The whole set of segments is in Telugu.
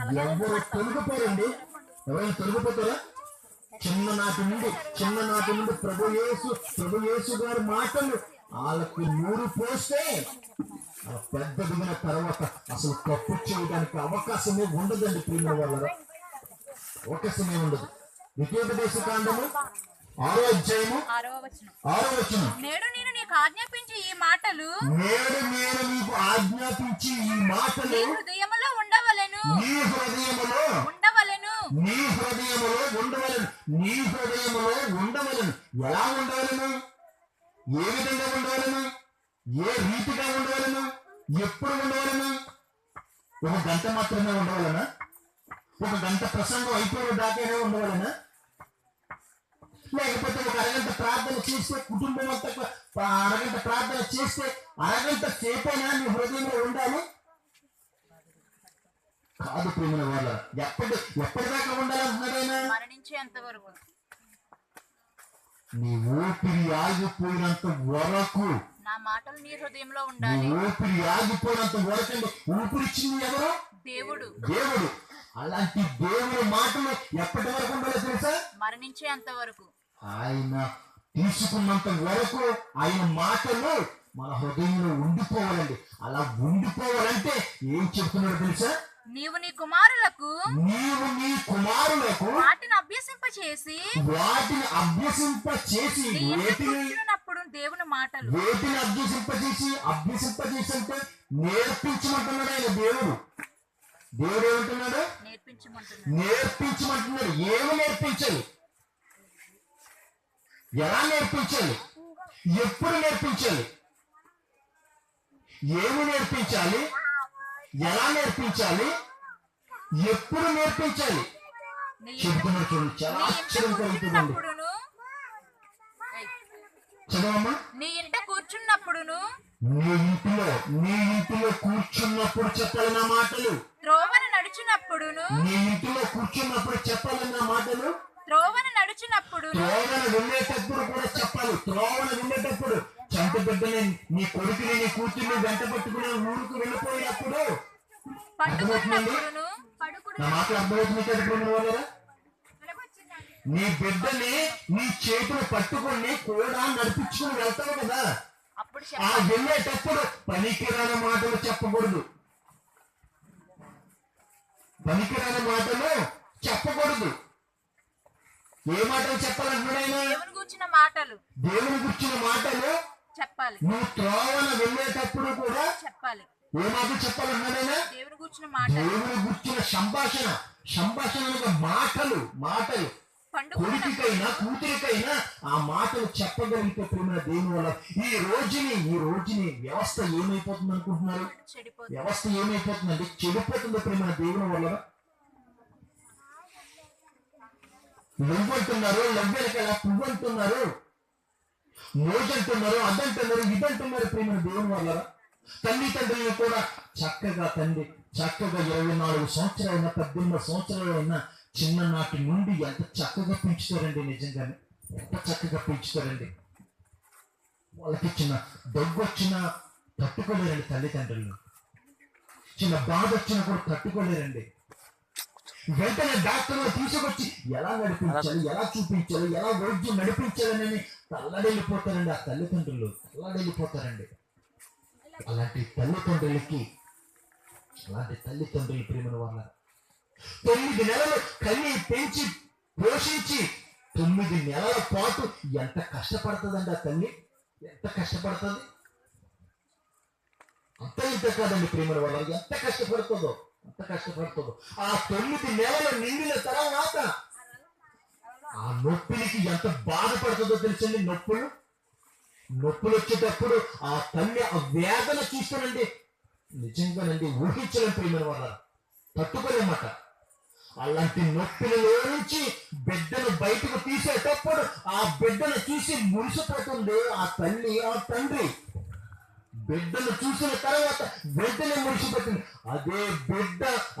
ఎవరు తొలగిపోరండి. ఎవరైనా తొలగిపోతారా? చిన్ననాటి నుండి ప్రభు యేసు గారి మాటలు వాళ్ళకి నూరు పోస్తే పెద్ద దిగిన తర్వాత అసలు తప్పు చేయడానికి అవకాశమే ఉండదండి. ప్రియమైన వాళ్ళ అవకాశమే ఉండదు. ద్వితీయోపదేశ కాండము 6వ అధ్యాయము 6వ వచనం. నేడు నేను నీకు ఆజ్ఞాపించి ఈ మాటలు నీ హృదయములో ఉండవలెను. నీ హృదయములో ఉండవలెను. ఎలా ఉండవలను? ఏ విధంగా ఉండవలను? ఏ రీతిగా ఉండవలను? ఎప్పుడు ఉండవలను? ఒక గంట మాత్రమే ఉండవలనా? ఒక గంట ప్రసంగం అయిపోయిన దాకానే ఉండవలనా? లేకపోతే ఒక అరగంట ప్రార్థన చేస్తే కుటుంబం అంతా అరగంట ప్రార్థన చేస్తే అరగంట సేపైనా నీ హృదయంలో ఉండాలి? కాదు ప్రియమైన వాళ్ళ. ఎప్పటిదాకా ఉండాలంటున్నాడైనా? మరణించేంత వరకు. నీ ఊపిరి ఆగిపోయినంత వరకు నా మాటలు నీ హృదయంలో ఉండాలి. ఊపిరి ఆగిపోయినంత వరకు. ఊపిరిచ్చింది ఎవరు? దేవుడు. అలాంటి దేవుడి మాటలు ఎప్పటి వరకు ఉండాలో తెలుసా? మరణించేంత వరకు. ఆయన తీసుకున్నంత వరకు ఆయన మాటలు మన హృదయంలో ఉండిపోవాలండి. అలా ఉండిపోవాలంటే ఏం చెప్తున్నాడో తెలుసా? నీవు నీ కుమారులకు వాటిని అభ్యసింపచేసి దేవుని మాటలు అభ్యసింపచేసి అంటే నేర్పించమంటున్నాడు ఆయన. దేవుడు ఏమంటున్నాడు? నేర్పించమంటున్నాడు. ఏమి నేర్పించాలి? ఎలా నేర్పించాలి? ఎప్పుడు నేర్పించాలి? ఏమి నేర్పించాలి? ఎలా నేర్పించాలి? ఎప్పుడు నేర్పించాలి? చెప్తున్నాడు చూడండి. చాలా ఆశ్చర్యం కలుగుతుందండి. చదవమ్మా. నీ ఇంట కూర్చున్నప్పుడును నీ ఇంటిలో కూర్చున్నప్పుడు చెప్పాలి నా మాటలు. త్రోవన నడుచున్నప్పుడును నీ ఇంటిలో కూర్చున్నప్పుడు చెప్పాలి నా మాటలు. త్రోవన నడుచున్నప్పుడు త్రోవన వెళ్ళేటప్పుడు కూడా చెప్పాలి. త్రోవన వెళ్ళేటప్పుడు చంట బిడ్డని నీ కొడుకుని నీ కూతుర్ని వెంట పట్టుకుని ఊరుకు వెళ్ళిపోయినప్పుడు నా మాటలు అర్థమవుతుంది కదా? నీ బిడ్డని నీ చేతులు పట్టుకుని కూడా నడిపించుకుని వెళ్తావు కదా. ఆ వెళ్ళేటప్పుడు పనికిరాని మాటలు చెప్పకూడదు. పనికిరాని మాటలు చెప్పకూడదు. ఏ మాటలు చెప్పాలంటున్నాడు ఆయన? దేవుని గురించిన మాటలు చెప్పాలి. నువ్వు త్రోవన వెళ్ళేటప్పుడు కూడా చెప్పాలి. ఏ మాటలు చెప్పాలంటున్నాడు ఆయన? దేవుని గురించిన మాటలు. దేవుని గురించిన సంభాషణ మాటలు కొడుకైనా కూతురికైనా ఆ మాటలు చెప్పగలిగితే ప్రేమ దేవుని వల్ల ఈ రోజుని వ్యవస్థ ఏమైపోతుంది అనుకుంటున్నారు? వ్యవస్థ ఏమైపోతుందండి? చెడిపోతుంది ప్రేమ దేవుని వల్ల. లవ్వంటున్నారు, లవ్వెనకాల పువ్వంటున్నారు, మోజంటున్నారు, అదంటున్నారు, ఇదంటున్నారు ప్రేమ దేవుని వల్ల. తల్లిదండ్రులను కూడా చక్కగా 24 సంవత్సరాలైనా 18 సంవత్సరాలైనా చిన్ననాటి నుండి ఎంత చక్కగా పెంచుతారండి. నిజంగానే ఎంత చక్కగా పెంచుతారండి. వాళ్ళకి చిన్న దగ్గు వచ్చినా తట్టుకోలేరండి తల్లిదండ్రులను. చిన్న బాధ వచ్చినా కూడా తట్టుకోలేరండి. వెంటనే డాక్టర్లు తీసుకొచ్చి ఎలా నడిపించాలి, ఎలా చూపించాలి, ఎలా వైద్యం నడిపించాలని తల్లడెళ్ళిపోతారండి. ఆ తల్లిదండ్రులు తల్లడెళ్ళిపోతారండి. అలాంటి తల్లిదండ్రులు ప్రేమను వాళ్ళ 9 నెలలు కన్ని పెంచి పోషించి 9 నెలల పాటు ఎంత కష్టపడుతుందండి ఆ తల్లి. ఎంత కష్టపడుతుంది? అంత ఇంత కాదండి ప్రేమల వల్ల. ఎంత కష్టపడుతుందో. ఆ 9 నెలలు నిండిన తర్వాత ఆ నొప్పికి ఎంత బాధపడుతుందో తెలుసండి. నొప్పులు వచ్చేటప్పుడు ఆ తల్లి ఆ వేదన చూస్తానండి. నిజంగానండి ఊహించలేం ప్రేమల వల్ల. తట్టుకోలేమాట. అలాంటి నొప్పిలో నుంచి బిడ్డను బయటకు తీసేటప్పుడు ఆ బిడ్డను చూసి మురిసిపోతుంది ఆ తల్లి, ఆ తండ్రి. బిడ్డను చూసిన తర్వాత వెంటనే మురిసిపోతుంది.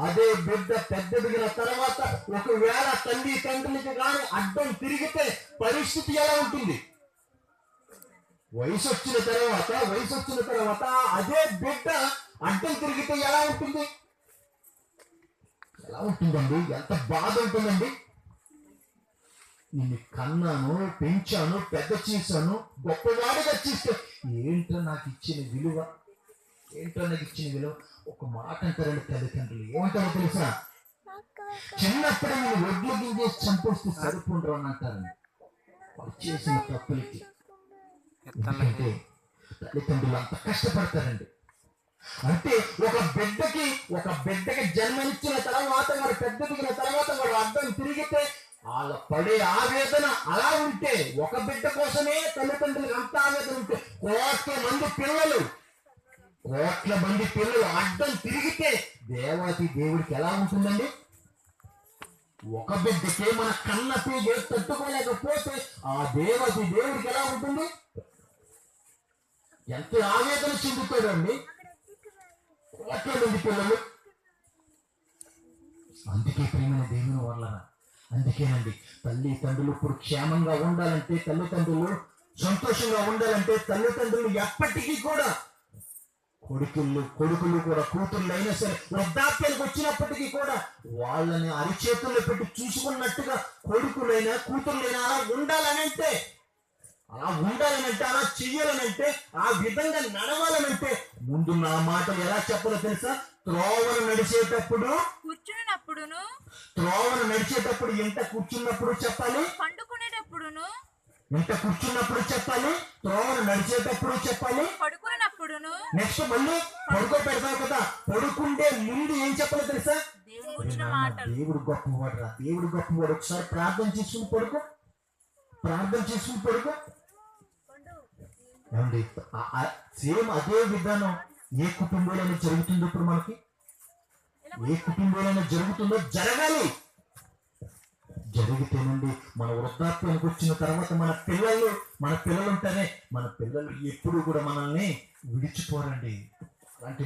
అదే బిడ్డ పెద్దదిగిన తర్వాత ఒకవేళ తల్లి తండ్రులకి కానీ అడ్డం తిరిగితే పరిస్థితి ఎలా ఉంటుంది? వయసు వచ్చిన తర్వాత అదే బిడ్డ అడ్డం తిరిగితే ఎలా ఉంటుంది? ఎలా ఉంటుందండి? ఎంత బాధ ఉంటుందండి? నిన్ను కన్నాను, పెంచాను, పెద్ద చేశాను, గొప్పవాడిగా చేస్తే ఏంటో నాకు ఇచ్చిన విలువ, ఏంటో నాకు ఇచ్చిన విలువ. ఒక మాట అంటారండి తల్లిదండ్రులు, ఏమంటారో తెలుసా? చిన్నప్పుడే నేను ఒడ్లు గింజేసి చంపేస్తే సరిపోండ్రు అని అంటారండి వాళ్ళు చేసిన తప్పులకి. ఎందుకంటే తల్లిదండ్రులు అంత కష్టపడతారండి. అంటే ఒక బిడ్డకి జన్మనిచ్చిన తర్వాత వాడు పెద్ద దిగిన తర్వాత వాడు అడ్డం తిరిగితే వాళ్ళ పడే ఆవేదన అలా ఉంటే, ఒక బిడ్డ కోసమే తల్లిదండ్రులకు అంత ఆవేదన ఉంటే, కోట్ల మంది పిల్లలు అడ్డం తిరిగితే దేవాతి దేవుడికి ఎలా ఉంటుందండి? ఒక బిడ్డకే మన కన్న పీగే తట్టుకోలేకపోతే ఆ దేవాతి దేవుడికి ఎలా ఉంటుంది? ఎంత ఆవేదన చెందుతాడు అండి కోట్ల మంది పిల్లలు. అందుకే ప్రేమైన దేవుని వల్ల, అందుకేనండి తల్లిదండ్రులు ఇప్పుడు క్షేమంగా ఉండాలంటే, తల్లిదండ్రులు సంతోషంగా ఉండాలంటే, తల్లిదండ్రులు ఎప్పటికీ కూడా కొడుకులు కూడా కూతుళ్ళు అయినా సరే వృద్ధాప్యానికి వచ్చినప్పటికీ కూడా వాళ్ళని అరిచేతుల్లో పెట్టి చూసుకున్నట్టుగా కొడుకులైనా కూతుళ్ళైనా అలా ఉండాలనంటే, అలా చెయ్యాలనంటే, ఆ విధంగా నడవాలనంటే ముందు నా మాట ఎలా చెప్పాలో తెలుసా? త్రోవను నడిచేటప్పుడు ఎంత కూర్చున్నప్పుడు చెప్పాలి, పండుకునేటప్పుడును, ఎంత కూర్చున్నప్పుడు చెప్పాలి, త్రోవను నడిచేటప్పుడు చెప్పాలి, పడుకునేటప్పుడును. నెక్స్ట్ మళ్ళీ పడుకో పెడతావు కదా, పడుకుంటే ముందు ఏం చెప్పాలో తెలుసా? దేవుడు గొప్పవాడు రా, దేవుడు గొప్పవాడు. ఒకసారి ప్రార్థన చేసుకుని పడుకో. ఏమండి? సేమ్ అదే విధానం ఏ కుటుంబంలోనే జరుగుతుందో ఇప్పుడు మనకి, ఏ కుటుంబంలోనే జరుగుతుందో జరగాలి. జరిగితేనండి మన వృద్ధాప్యానికి వచ్చిన తర్వాత మన పిల్లలు ఉంటారే, మన పిల్లలు ఎప్పుడు కూడా మనల్ని విడిచిపోరండి. అలాంటి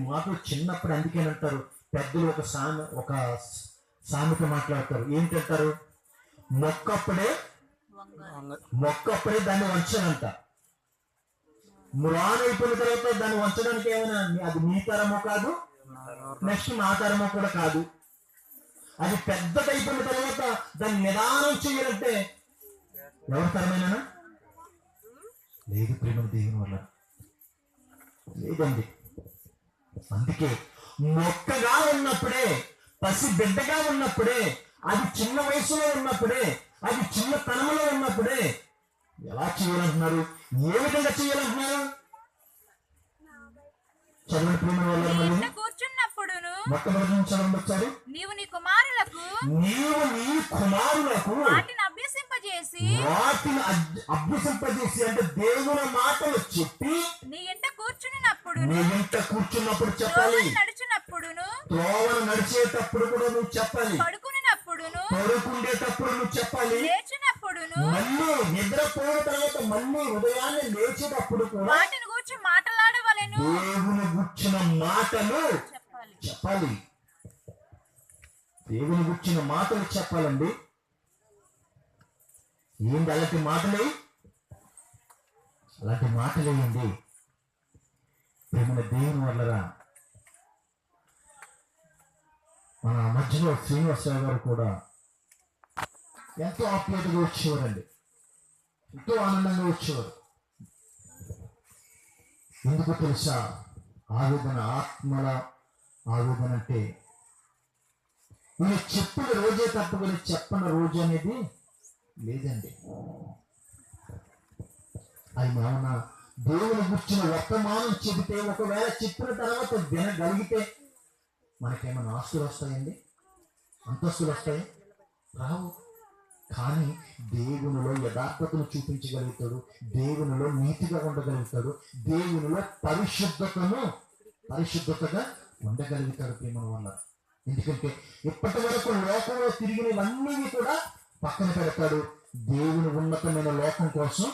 మాటలు చిన్నప్పుడు అందుకేనంటారు పెద్దలు ఒక సామెత మాట్లాడతారు. ఏంటంటారు? మొక్కప్పుడే దాన్ని వంచనంట. మురానైపోయిన తర్వాత దాన్ని వంచడానికి ఏమైనా అది మీ తరమో కాదు, నెక్స్ట్ నా తరమో కూడా కాదు. అది పెద్దదైపోయిన తర్వాత దాన్ని నిదానం చేయాలంటే ఎవరి తరమైనా లేదు. ప్రేమ దేవుని వల్ల లేదండి. అందుకే మొక్కగా ఉన్నప్పుడే, పసి బిడ్డగా ఉన్నప్పుడే, అది చిన్న వయసులో ఉన్నప్పుడే, అది చిన్నతనంలో ఉన్నప్పుడే ఎలా చేయాలంటున్నారు? ఏ విధంగా చేయాలంటున్నారు? చదవండి ప్రేమ వల్ల. మళ్ళీ మొట్టమొదటి నుంచి చదవండి ఒకసారి. నీవు నీ కుమారులకు వాటిని అభ్యసింపజేసి అంటే దేవుని మాటలు చెప్పి నీ ఇంట కూర్చున్నప్పుడు చెప్పాలి. త్రోవను నడిచేటప్పుడు కూడా నువ్వు చెప్పాలి. పడుకునేటప్పుడు నువ్వు చెప్పాలి. లేచినప్పుడును, మళ్ళీ నిద్రపోయిన తర్వాత మళ్ళీ ఉదయాన్నే లేచేటప్పుడు కూడా వాటిని గురించి మాట్లాడవలెను. దేవుని గుర్చిన మాటలు చెప్పాలి. దేవుని గుర్చిన మాటలు చెప్పాలండి. ఏంటి అలాంటి మాటలేయండి ప్రేమ దేవుని వల్లరా. మన మధ్యలో శ్రీనివాసరావు గారు కూడా ఎంతో ఆప్యాయతగా వచ్చేవారండి, ఎంతో ఆనందంగా వచ్చేవారు. ఎందుకు తెలుసా? ఆవేదన, ఆత్మల ఆవేదన అంటే నేను చెప్పిన రోజే తప్పుకొని చెప్పని రోజు అనేది లేదండి. ఆయన దేవుని గుర్చిన వర్తమానం చెబితే, ఒకవేళ చెప్పిన తర్వాత వినగలిగితే మనకేమైనా ఆస్తులు వస్తాయండి? అంతస్తులు వస్తాయి? రావు. కానీ దేవునిలో యథార్థతను చూపించగలుగుతాడు, దేవునిలో నీతిగా ఉండగలుగుతాడు, దేవునిలో పరిశుద్ధతగా ఉండగలుగుతాడు ప్రేమ వల్ల. ఎందుకంటే ఇప్పటి వరకు లోకంలో తిరిగినవన్నీ కూడా పక్కన పెడతాడు. దేవుని ఉన్నతమైన లోకం కోసం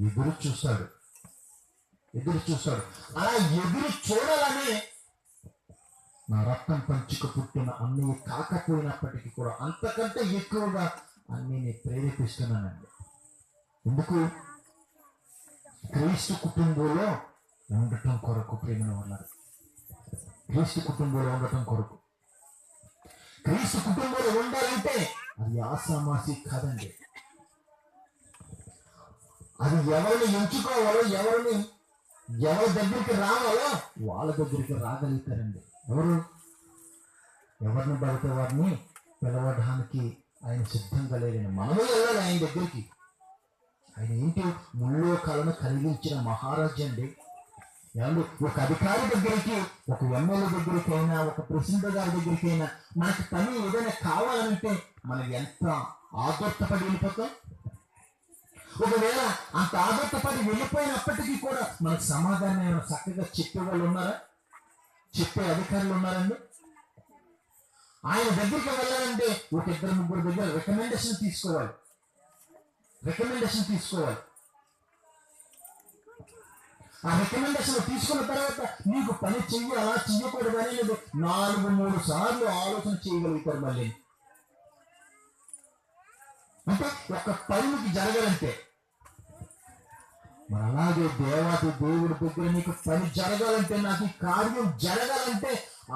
ఎదురు చూస్తాడు. అలా ఎదురు చూడాలనే నా రక్తం పంచుకు పుట్టిన అన్నయ్య కాకపోయినప్పటికీ కూడా అంతకంటే ఎక్కువగా అన్నయ్యని ప్రేరేపిస్తున్నానండి. ఎందుకు? క్రీస్తు కుటుంబంలో ఉండటం కొరకు ప్రేమ వల్ల, క్రీస్తు కుటుంబంలో ఉండటం కొరకు. క్రీస్తు కుటుంబంలో ఉండాలంటే అది ఆసామాసి కాదండి. అది ఎవరిని ఎంచుకోవాలో, ఎవరి దగ్గరికి రావాలో వాళ్ళ దగ్గరికి రాగలుగుతారండి. ఎవరిని పడితే వారిని పిలవడానికి ఆయన సిద్ధంగా లేదని మనమే వెళ్ళాలి ఆయన దగ్గరికి. ఆయన ఏంటి, ముల్లోకాలను కలిగించిన మహారాజు అండి. ఏమండి, ఒక అధికారి దగ్గరికి, ఒక ఎమ్మెల్యే దగ్గరికి అయినా, ఒక ప్రెసిడెంట్ గారి దగ్గరికి అయినా మనకి పని ఏదైనా కావాలంటే మనం ఎంత ఆదర్శపడి వెళ్ళిపోతాం. ఒకవేళ అంత ఆదర్శపడి వెళ్ళిపోయినప్పటికీ కూడా మనకు సమాధానం ఏమైనా చక్కగా చెప్పే వాళ్ళు ఉన్నారా? చెప్పే అధికారులు ఉన్నారండి? ఆయన దగ్గరికి వెళ్ళాలంటే ఒక 2-3 దగ్గర రికమెండేషన్ తీసుకోవాలి. ఆ రికమెండేషన్ తీసుకున్న తర్వాత నీకు పని చెయ్యాలా చెయ్యకూడదు అనేది 4-3 సార్లు ఆలోచన చేయగలుగుతారు. మళ్ళీ అంటే ఒక పనికి జరగాలంటే, మరి అలాగే దేవుడి దగ్గర నీకు పని జరగాలంటే, నాకు ఈ కార్యం జరగాలంటే,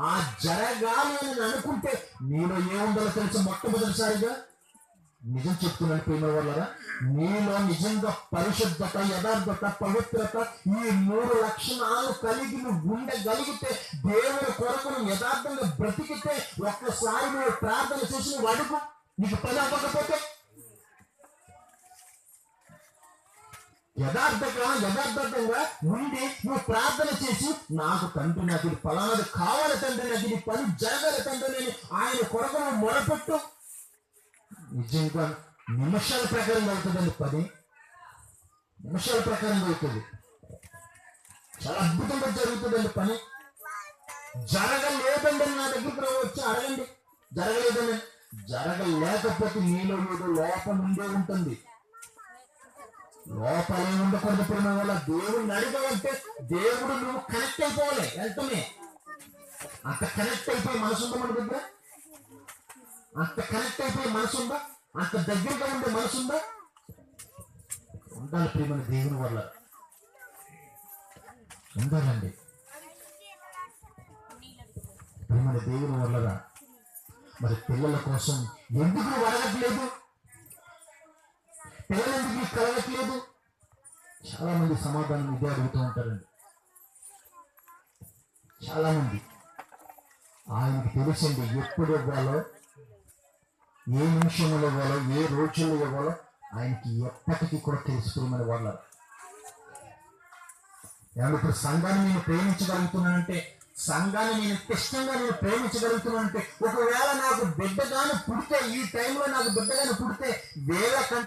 ఆ జరగాలి అని అనుకుంటే నీలో ఏముండాలో తెలుసు. మొట్టమొదటిసారిగా నిజం చెప్తున్నాను ప్రేమ వాళ్ళరా, నీలో నిజంగా పరిశుద్ధత, యథార్థత, పవిత్రత, ఈ 3 లక్షణాలు కలిగి నువ్వు ఉండగలిగితే, దేవుని కొరకు నువ్వు యథార్థంగా బ్రతికితే, ఒక్కసారి నువ్వు ప్రార్థన చేసి నువ్వు అడుగు, నీకు పని అవ్వకపోతే యథార్థంగా ఉండి నువ్వు ప్రార్థన చేసి, నాకు తండ్రి, నాకు ఇది ఫలానాది కావాలి తండ్రి, నాకు ఇది పని జరగాలి తండ్రి అని ఆయన కొరకు నువ్వు మొరపెట్టు. నిజంగా నిమిషాల ప్రకారం అవుతుందండి. 10 నిమిషాల ప్రకారం అవుతుంది. చాలా అద్భుతంగా జరుగుతుందండి పని. జరగలేదండి నా దగ్గరికి వచ్చి అడగండి. జరగలేదండి, జరగలేకపోతే నీలో ఏదో లోపం ఉండే ఉంటుంది. లోపాలే ఉండకూడదు ప్రేమ వల్ల. దేవుడిని అడిగావంటే దేవుడు నువ్వు కనెక్ట్ అయిపోవాలి. వెంటనే అంత కనెక్ట్ అయిపోయి మనసుందా మన దగ్గర? అంత కనెక్ట్ అయిపోయి మనసుందా? అంత దగ్గరగా ఉండే మనసుందా? ఉండాలి ప్రేమ దేవుని వల్ల, ఉండాలండి ప్రేమ దేవుని వల్లరా. మరి పిల్లల కోసం ఎందుకు అడగట్లేదు? పిల్లలు ఎందుకు కలగట్లేదు? చాలా మంది సమాధానం ఇదే అడుగుతూ ఉంటారండి. చాలా మంది ఆయనకి తెలిసింది ఎప్పుడు ఇవ్వాలో, ఏ నిమిషంలో ఇవ్వాలో, ఏ రోజుల్లో ఇవ్వాలో ఆయనకి ఎప్పటికీ కూడా తెలుసుకోమని వాళ్ళ. ఇప్పుడు సంఘాన్ని నేను ప్రేమించగలుగుతున్నానంటే, సంఘాన్ని నేను ఇష్టంగా నేను ప్రేమించగలుగుతున్నానంటే, ఒకవేళ నాకు బిడ్డగాను పుడితే, ఈ టైంలో నాకు బిడ్డగాను పుడితే 1000